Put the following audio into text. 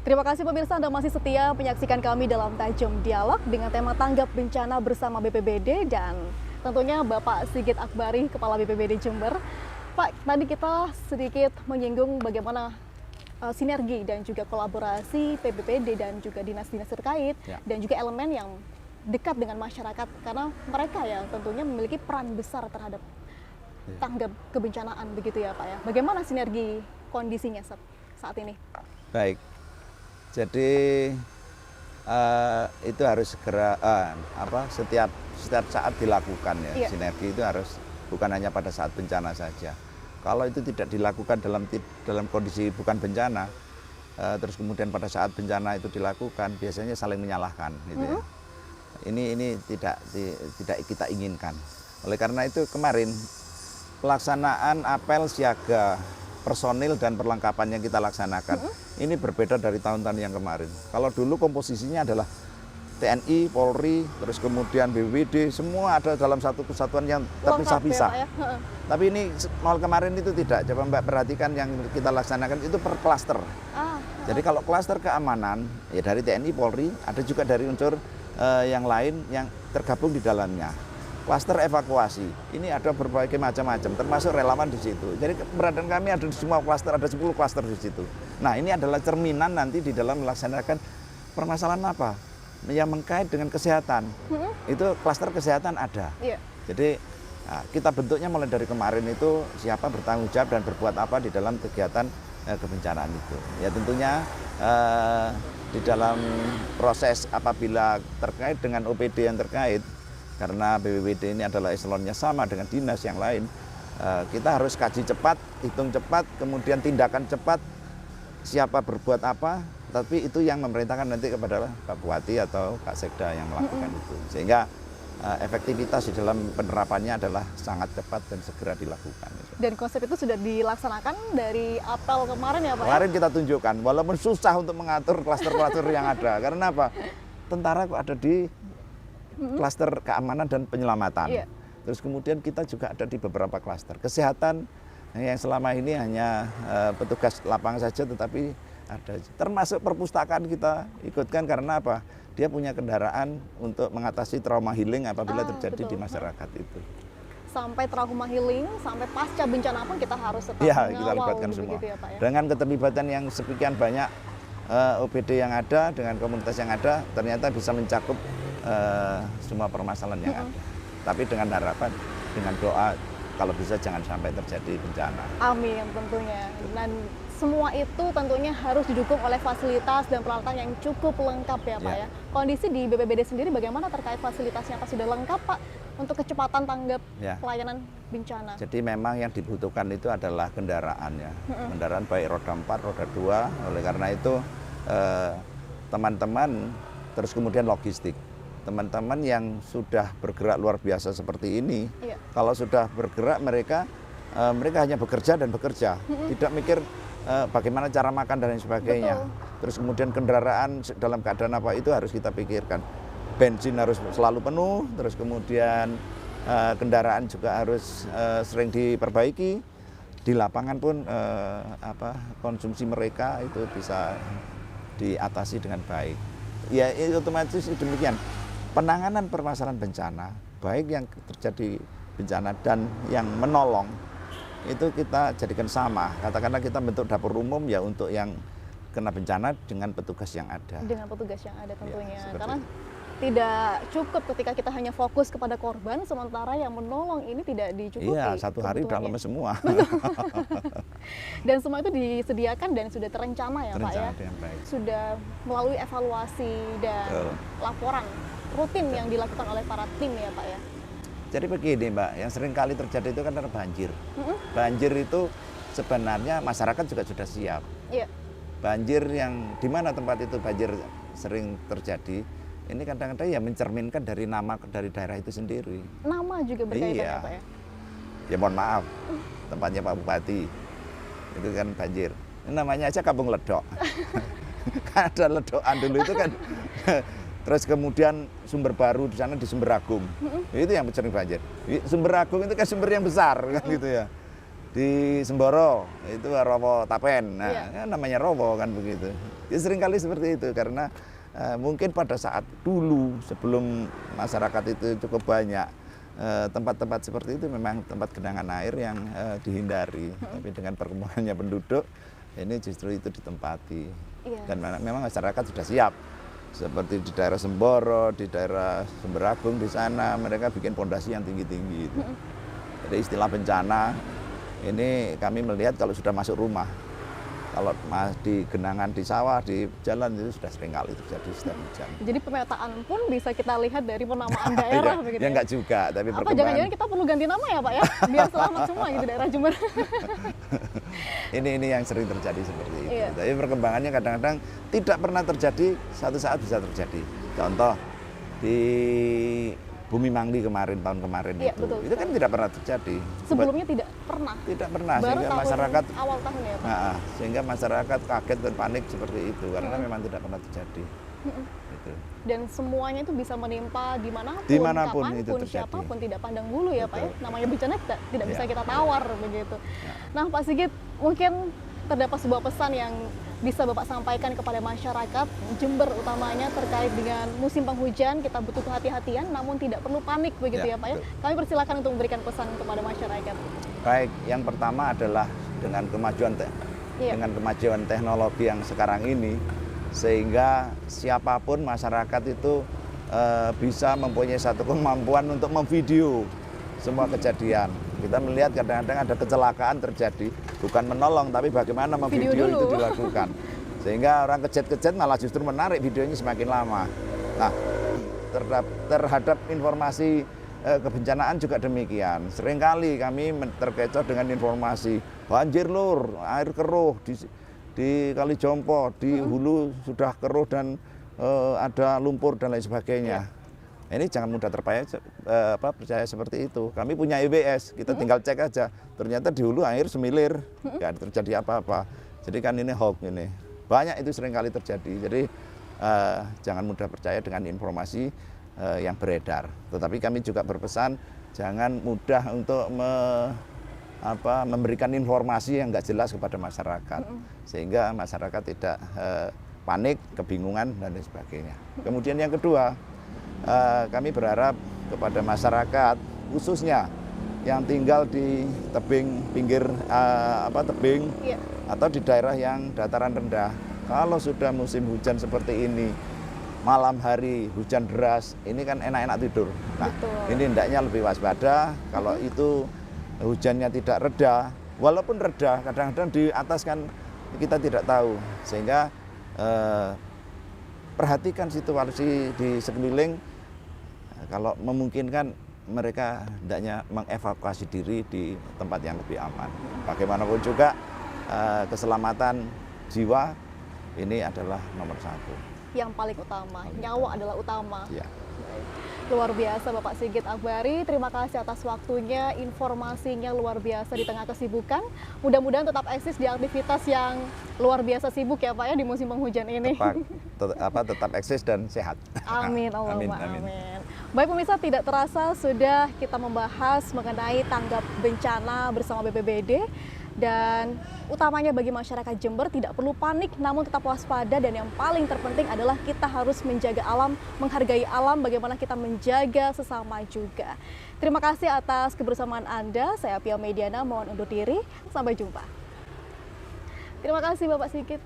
Terima kasih pemirsa Anda masih setia menyaksikan kami dalam Tajam Dialog dengan tema tanggap bencana bersama BPBD dan tentunya Bapak Sigit Akbari, Kepala BPBD Jember. Pak, tadi kita sedikit menyinggung bagaimana sinergi dan juga kolaborasi PBPD dan juga dinas-dinas terkait dan juga elemen yang dekat dengan masyarakat karena mereka yang tentunya memiliki peran besar terhadap tanggap kebencanaan begitu ya Pak ya. Bagaimana sinergi kondisinya saat ini? Baik, jadi itu harus segera setiap saat dilakukan ya. Sinergi itu harus bukan hanya pada saat bencana saja. Kalau itu tidak dilakukan dalam kondisi bukan bencana, terus kemudian pada saat bencana itu dilakukan, biasanya saling menyalahkan gitu ya. Ini tidak kita inginkan. Oleh karena itu kemarin pelaksanaan apel siaga personil dan perlengkapan yang kita laksanakan ini berbeda dari tahun-tahun yang kemarin. Kalau dulu komposisinya adalah TNI, Polri, terus kemudian BPBD, semua ada dalam satu kesatuan yang terpisah-pisah. Ya, tapi ini kemarin itu tidak. Coba Mbak perhatikan yang kita laksanakan itu per klaster. Jadi kalau klaster keamanan ya dari TNI, Polri, ada juga dari unsur yang lain yang tergabung di dalamnya. Klaster evakuasi, ini ada berbagai macam-macam, termasuk relawan di situ. Jadi keberadaan kami ada di semua klaster, ada 10 klaster di situ. Nah ini adalah cerminan nanti di dalam melaksanakan permasalahan apa? Yang mengkait dengan kesehatan. Itu klaster kesehatan ada. Jadi kita bentuknya mulai dari kemarin itu siapa bertanggung jawab dan berbuat apa di dalam kegiatan kebencanaan itu. Ya tentunya di dalam proses apabila terkait dengan OPD yang terkait, karena BPBD ini adalah eselonnya sama dengan dinas yang lain, kita harus kaji cepat, hitung cepat, kemudian tindakan cepat, siapa berbuat apa, tapi itu yang memerintahkan nanti kepada Pak Bupati atau Kak Sekda yang melakukan itu. Sehingga efektivitas di dalam penerapannya adalah sangat cepat dan segera dilakukan. Dan konsep itu sudah dilaksanakan dari apel kemarin ya Pak? Kemarin kita tunjukkan, walaupun susah untuk mengatur klaster-klaster yang ada. Karena apa? Tentara kok ada di klaster keamanan dan penyelamatan. Terus kemudian kita juga ada di beberapa klaster. Kesehatan yang selama ini hanya petugas lapangan saja, tetapi ada. Termasuk perpustakaan kita ikutkan karena apa? Dia punya kendaraan untuk mengatasi trauma healing apabila terjadi di masyarakat itu. Sampai trauma healing, sampai pasca bencana pun kita harus tetap kita libatkan semua. Ya, Pak, ya? Dengan keterlibatan yang sekian banyak OPD yang ada, dengan komunitas yang ada, ternyata bisa mencakup semua permasalahan yang ada. Tapi dengan harapan, dengan doa, kalau bisa jangan sampai terjadi bencana. Amin tentunya. Dan semua itu tentunya harus didukung oleh fasilitas dan peralatan yang cukup lengkap ya Pak ya. Kondisi di BPBD sendiri bagaimana terkait fasilitasnya? Apa sudah lengkap Pak untuk kecepatan tanggap pelayanan bencana? Jadi memang yang dibutuhkan itu adalah kendaraan ya. Kendaraan baik roda 4, roda 2. Oleh karena itu teman-teman terus kemudian logistik. Teman-teman yang sudah bergerak luar biasa seperti ini, kalau sudah bergerak mereka hanya bekerja dan bekerja, tidak mikir bagaimana cara makan dan lain sebagainya. Terus kemudian kendaraan dalam keadaan apa itu harus kita pikirkan. Bensin harus selalu penuh, terus kemudian kendaraan juga harus sering diperbaiki. Di lapangan pun konsumsi mereka itu bisa diatasi dengan baik. Ya otomatis demikian. Penanganan permasalahan bencana, baik yang terjadi bencana dan yang menolong, itu kita jadikan sama. Katakanlah kita bentuk dapur umum ya untuk yang kena bencana dengan petugas yang ada. Dengan petugas yang ada tentunya. Karena tidak cukup ketika kita hanya fokus kepada korban, sementara yang menolong ini tidak dicukupi. Iya, satu hari udah lemes semua. Dan semua itu disediakan dan sudah terencana ya Pak ya? Baik. Sudah melalui evaluasi dan laporan rutin yang dilakukan oleh para tim ya Pak ya? Jadi begini Mbak, yang sering kali terjadi itu kan karena banjir. Banjir itu sebenarnya masyarakat juga sudah siap. Banjir yang di mana tempat itu banjir sering terjadi, ini kadang-kadang ya mencerminkan dari nama dari daerah itu sendiri. Nama juga berkaitan ya Pak ya? Ya mohon maaf, tempatnya Pak Bupati, itu kan banjir. Ini namanya aja Kampung Ledok. Kan ada ledokan dulu itu kan. Terus kemudian sumber baru di sana di Sumber Agung. Itu yang sering banjir. Sumber Agung itu kan sumber yang besar kan gitu ya. di Semboro itu Rowo Tapen. Nah, Iya. namanya Rowo kan begitu. Ya seringkali seperti itu karena mungkin pada saat dulu sebelum masyarakat itu cukup banyak, tempat-tempat seperti itu memang tempat genangan air yang dihindari. Tapi dengan perkembangannya penduduk, ini justru itu ditempati. Iya. Dan memang masyarakat sudah siap. Seperti di daerah Semboro, di daerah Semberagung, di sana mereka bikin pondasi yang tinggi-tinggi itu. Jadi istilah bencana ini kami melihat kalau sudah masuk rumah. Kalau di genangan di sawah, di jalan itu sudah sering kali terjadi setiap hujan. Jadi pemetaan pun bisa kita lihat dari penamaan daerah begitu Ya enggak juga, tapi Apa jangan-jangan kita perlu ganti nama ya Pak ya? Biar selamat semua gitu daerah Jember. ini yang sering terjadi seperti itu. Iya. Tapi perkembangannya kadang-kadang tidak pernah terjadi, satu saat bisa terjadi. Contoh di Bumi Mangli kemarin, tahun kemarin Iya, betul itu kan tidak pernah terjadi. Sebelumnya tidak pernah. Tidak pernah, Baru sehingga tahun masyarakat awal tahun ya Pak. sehingga masyarakat kaget dan panik seperti itu karena memang tidak pernah terjadi. Gitu. Dan semuanya itu bisa menimpa dimanapun, Dimanapun itu kapanpun, terjadi. siapapun, tidak pandang bulu ya Pak ya. Betul. Namanya bencana tidak bisa Ya. kita tawar begitu. Ya. Nah Pak Sigit, mungkin terdapat sebuah pesan yang bisa Bapak sampaikan kepada masyarakat Jember utamanya terkait dengan musim penghujan, kita butuh kehati-hatian namun tidak perlu panik begitu ya, Ya, Pak ya. betul. Kami persilakan untuk memberikan pesan kepada masyarakat. Baik, yang pertama adalah dengan kemajuan Iya. dengan kemajuan teknologi yang sekarang ini, sehingga siapapun masyarakat itu bisa mempunyai satu kemampuan untuk memvideo semua kejadian. Kita melihat kadang-kadang ada kecelakaan terjadi, bukan menolong tapi bagaimana memvideo Video itu dulu. dilakukan. Sehingga orang kejet-kejet malah justru menarik videonya semakin lama. Nah, terhadap informasi kebencanaan juga demikian. Seringkali kami terkecoh dengan informasi banjir lur, air keruh di Kali Jompo, di hulu sudah keruh dan ada lumpur dan lain sebagainya. Ini jangan mudah percaya seperti itu. Kami punya EWS, kita tinggal cek aja. Ternyata di hulu air semilir, nggak terjadi apa-apa. Jadi kan ini hoax ini. Banyak itu seringkali terjadi. Jadi jangan mudah percaya dengan informasi yang beredar. Tetapi kami juga berpesan jangan mudah untuk memberikan informasi yang nggak jelas kepada masyarakat, sehingga masyarakat tidak panik, kebingungan dan lain sebagainya. Kemudian yang kedua, kami berharap kepada masyarakat khususnya yang tinggal di tebing pinggir tebing Iya. atau di daerah yang dataran rendah, kalau sudah musim hujan seperti ini, malam hari hujan deras, ini kan enak-enak tidur. Nah, Betul. ini hendaknya lebih waspada. Kalau itu hujannya tidak reda, walaupun reda, kadang-kadang di atas kan kita tidak tahu, sehingga perhatikan situasi di sekeliling. Kalau memungkinkan mereka hendaknya mengevakuasi diri di tempat yang lebih aman. Bagaimanapun juga keselamatan jiwa ini adalah nomor satu. Yang paling utama, nyawa adalah utama. Ya. Luar biasa Bapak Sigit Akbari, terima kasih atas waktunya, informasinya luar biasa di tengah kesibukan. Mudah-mudahan tetap eksis di aktivitas yang luar biasa sibuk ya Pak ya di musim penghujan ini. Tetap eksis dan sehat. Amin, Allahumma Amin. amin. Baik pemirsa, tidak terasa sudah kita membahas mengenai tanggap bencana bersama BPBD. Dan utamanya bagi masyarakat Jember tidak perlu panik namun tetap waspada, dan yang paling terpenting adalah kita harus menjaga alam, menghargai alam, bagaimana kita menjaga sesama juga. Terima kasih atas kebersamaan Anda. Saya Pia Mediana mohon undur diri. Sampai jumpa. Terima kasih Bapak Sigit.